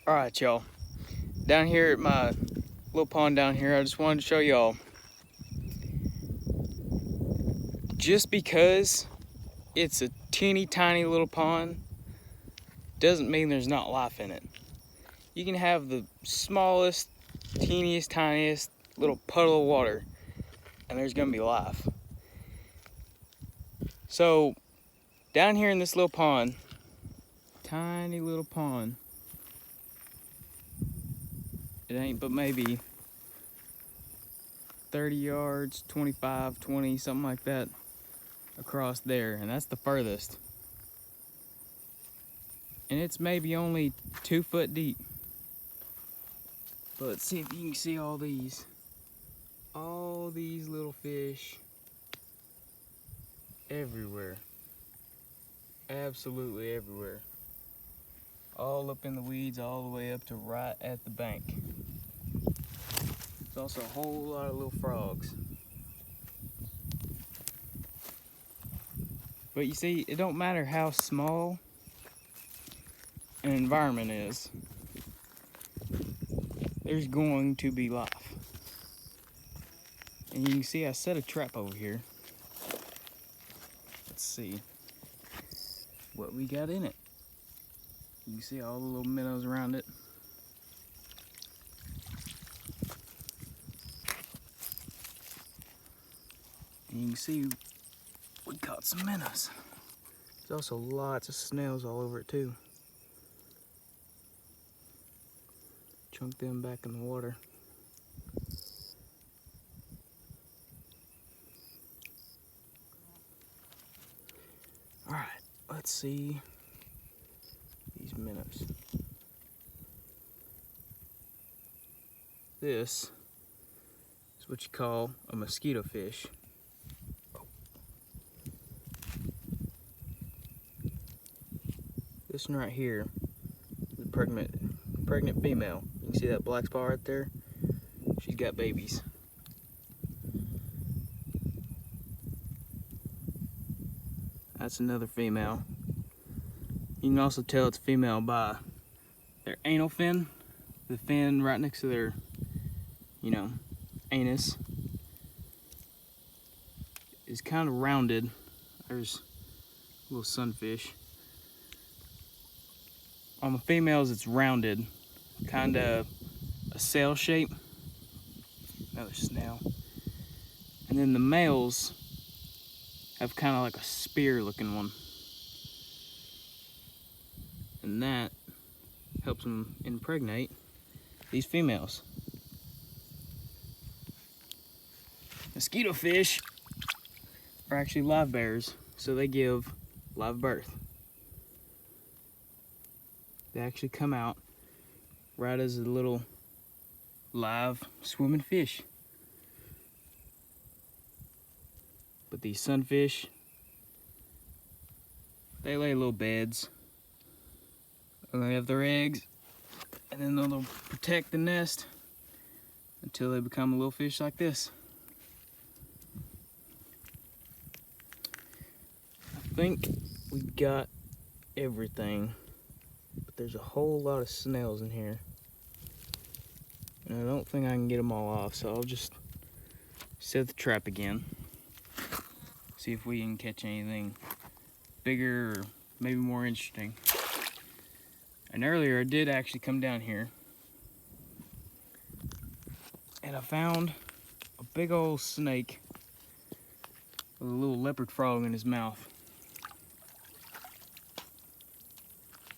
All right, y'all. Down here at my little pond down here, I just wanted to show y'all. Just because it's a teeny tiny little pond doesn't mean there's not life in it. You can have the smallest, teeniest, tiniest little puddle of water, and there's gonna be life. So, down here in this little pond, tiny little pond, it ain't but maybe 30 yards, 25, 20, something like that across there, and that's the furthest. And it's maybe only 2 foot deep. But let's see if you can see all these little fish everywhere. Absolutely everywhere. All up in the weeds, all the way up to right at the bank. There's also a whole lot of little frogs. But you see, it don't matter how small an environment is, there's going to be life. And you can see I set a trap over here. Let's see what we got in it. You can see all the little minnows around it. And you can see we caught some minnows. There's also lots of snails all over it too. Chunk them back in the water. All right, let's see these minnows. This is what you call a mosquito fish. This one right here is a pregnant female. You can see that black spot right there? She's got babies. That's another female. You can also tell it's female by their anal fin. The fin right next to their, anus is kind of rounded. There's a little sunfish. On the females, it's rounded, kind of a sail shape. Another snail. And then the males have kind of like a spear looking one. And that helps them impregnate these females. Mosquito fish are actually live bearers, so they give live birth. They actually come out right as a little live swimming fish. But these sunfish, they lay little beds, and they have their eggs, and then they'll protect the nest until they become a little fish like this. I think we got everything, but there's a whole lot of snails in here, and I don't think I can get them all off, so I'll just set the trap again, see if we can catch anything bigger or maybe more interesting. And earlier I did actually come down here and I found a big old snake with a little leopard frog in his mouth.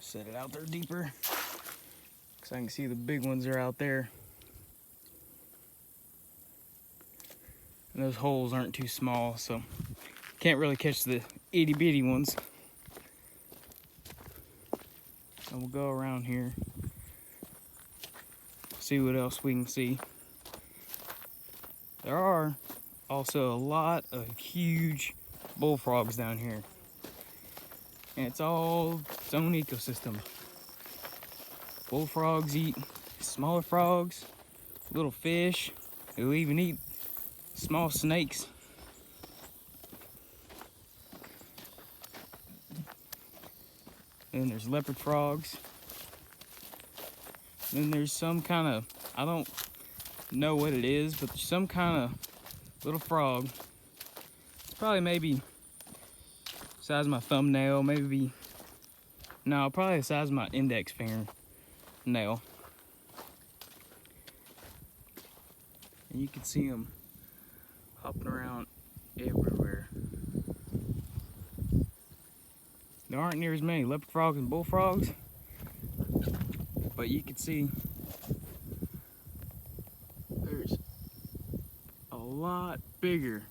Set it out there deeper because I can see the big ones are out there. And those holes aren't too small, so can't really catch the itty bitty ones. And we'll go around here, see what else we can see. There are also a lot of huge bullfrogs down here. And it's all its own ecosystem. Bullfrogs eat smaller frogs, little fish. They'll even eat small snakes. And then there's leopard frogs. Then there's some kind of, I don't know what it is, but there's some kind of little frog. It's probably maybe size of my thumbnail, maybe, no, probably the size of my index finger nail. And you can see them hopping around everywhere. There aren't near as many leopard frogs and bullfrogs, but you can see there's a lot bigger.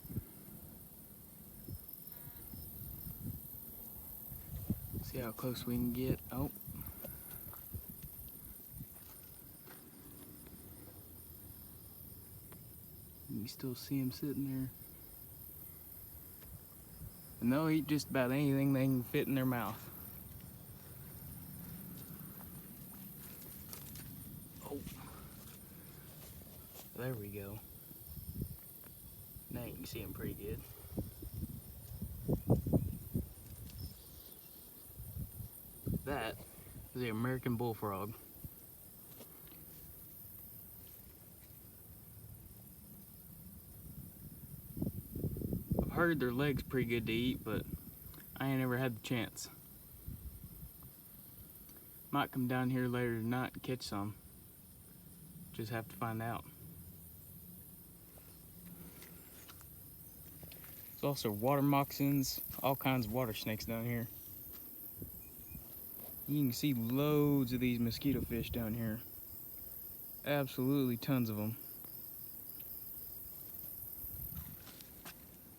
See how close we can get. Oh. You still see them sitting there. And they'll eat just about anything they can fit in their mouth. Oh. There we go. Now you can see them pretty good. That is the American bullfrog. I've heard their legs pretty good to eat, but I ain't ever had the chance. Might come down here later tonight and catch some. Just have to find out. There's also water moccasins, all kinds of water snakes down here. You can see loads of these mosquito fish down here. Absolutely tons of them.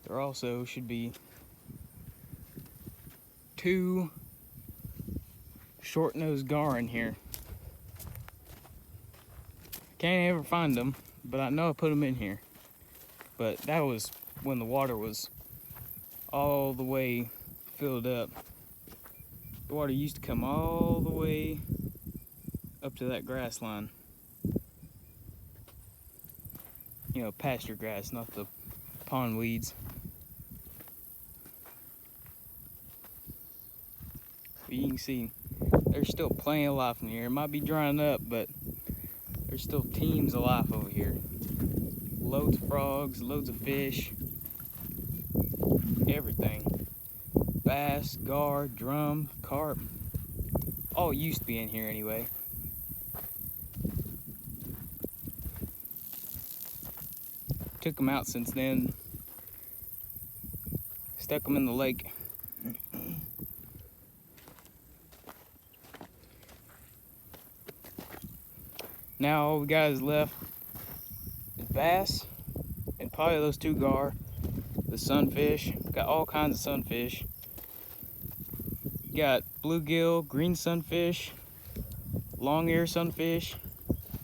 There also should be 2 short-nosed gar in here. Can't ever find them, but I know I put them in here. But that was when the water was all the way filled up. The water used to come all the way up to that grass line. You know, pasture grass, not the pond weeds. But you can see there's still plenty of life in here. It might be drying up, but there's still teams of life over here. Loads of frogs, loads of fish, everything. Bass, gar, drum, carp. All used to be in here anyway. Took them out since then. Stuck them in the lake. Now all we got is left is bass and probably those 2 gar, the sunfish. Got all kinds of sunfish. Got bluegill, green sunfish, long-ear sunfish.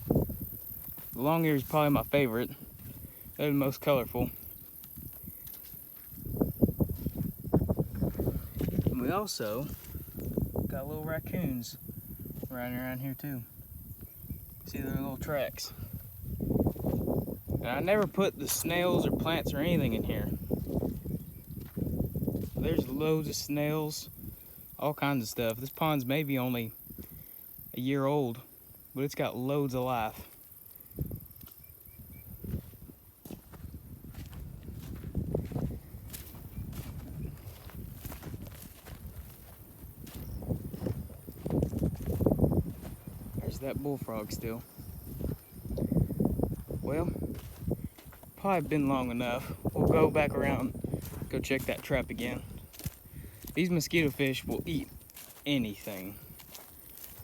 The long-ear is probably my favorite. They're the most colorful. And we also got little raccoons running around here too. See their little tracks. And I never put the snails or plants or anything in here. There's loads of snails, all kinds of stuff. This pond's maybe only a year old, but it's got loads of life. There's that bullfrog still. Well, probably been long enough. We'll go back around, go check that trap again. These mosquito fish will eat anything.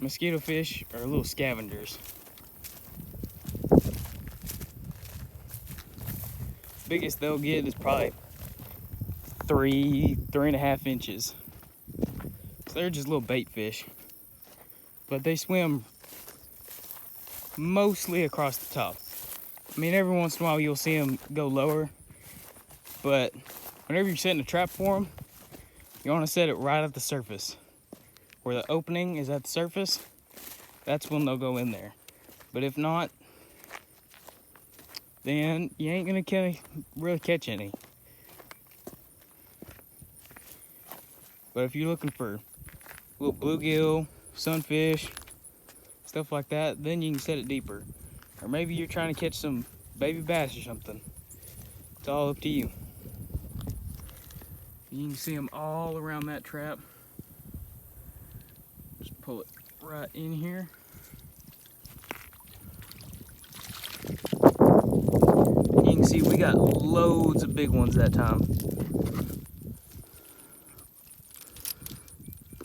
Mosquito fish are little scavengers. Biggest they'll get is probably 3.5 inches. So they're just little bait fish. But they swim mostly across the top. I mean, every once in a while you'll see them go lower, but whenever you're setting a trap for them, you want to set it right at the surface. Where the opening is at the surface, that's when they'll go in there. But if not, then you ain't gonna really catch any. But if you're looking for little bluegill, sunfish, stuff like that, then you can set it deeper. Or maybe you're trying to catch some baby bass or something. It's all up to you. You can see them all around that trap. Just pull it right in here. You can see we got loads of big ones that time.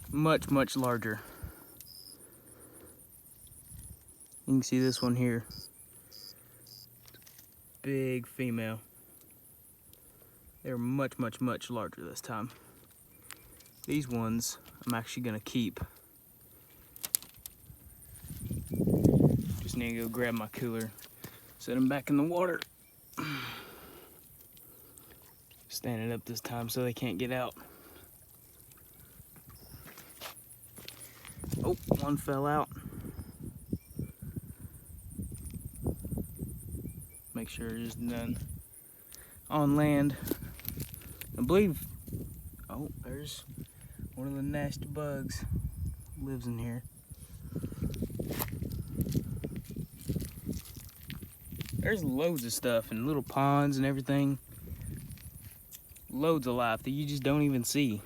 Much, much larger. You can see this one here. Big female. They're much, much, much larger this time. These ones I'm actually gonna keep. Just need to go grab my cooler, set them back in the water. Standing up this time so they can't get out. Oh, one fell out. Make sure it's done on land. I believe, oh, there's one of the nasty bugs lives in here. There's loads of stuff and little ponds and everything. Loads of life that you just don't even see.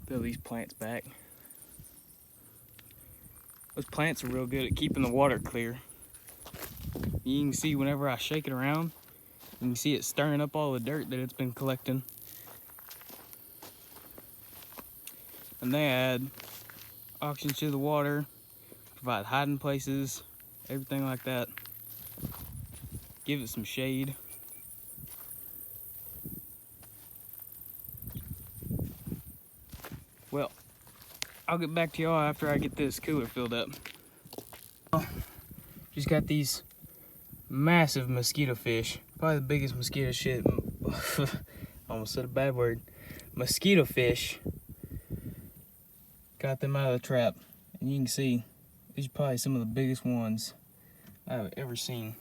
Throw these plants back. Those plants are real good at keeping the water clear. You can see whenever I shake it around, you can see it stirring up all the dirt that it's been collecting. And they add oxygen to the water, provide hiding places, everything like that. Give it some shade. Well, I'll get back to y'all after I get this cooler filled up. Just got these massive mosquito fish. Probably the biggest mosquito shit. Almost said a bad word. Mosquito fish. Got them out of the trap. And you can see, these are probably some of the biggest ones I've ever seen.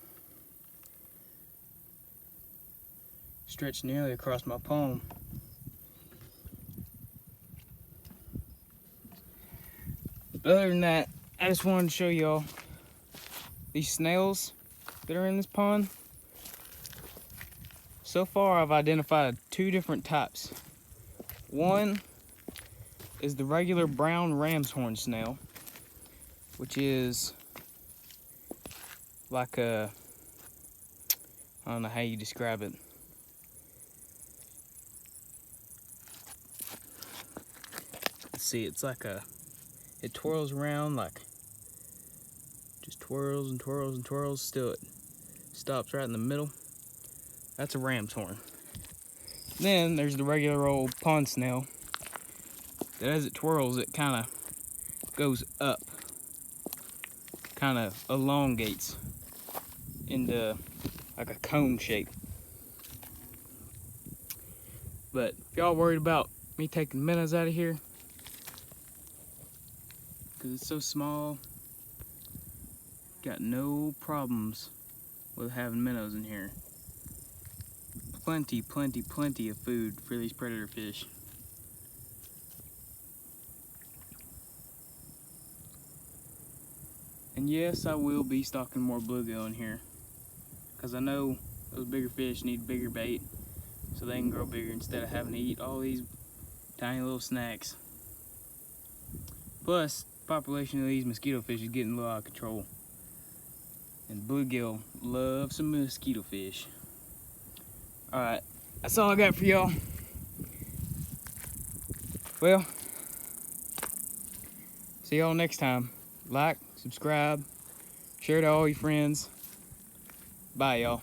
Stretched nearly across my palm. But other than that, I just wanted to show y'all these snails that are in this pond. So far, I've identified 2 different types. One is the regular brown ram's horn snail, which is like a, I don't know how you describe it. Let's see, it's like a, it twirls around like, just twirls and twirls and twirls, still it stops right in the middle. That's a ram's horn. Then there's the regular old pond snail that as it twirls, it kind of goes up, kind of elongates into like a cone shape. But if y'all worried about me taking minnows out of here, because it's so small, got no problems with having minnows in here. Plenty, plenty, plenty of food for these predator fish. And yes, I will be stocking more bluegill in here, because I know those bigger fish need bigger bait so they can grow bigger instead of having to eat all these tiny little snacks. Plus, the population of these mosquito fish is getting a little out of control. And bluegill love some mosquito fish. Alright, that's all I got for y'all. Well, see y'all next time. Like, subscribe, share to all your friends. Bye, y'all.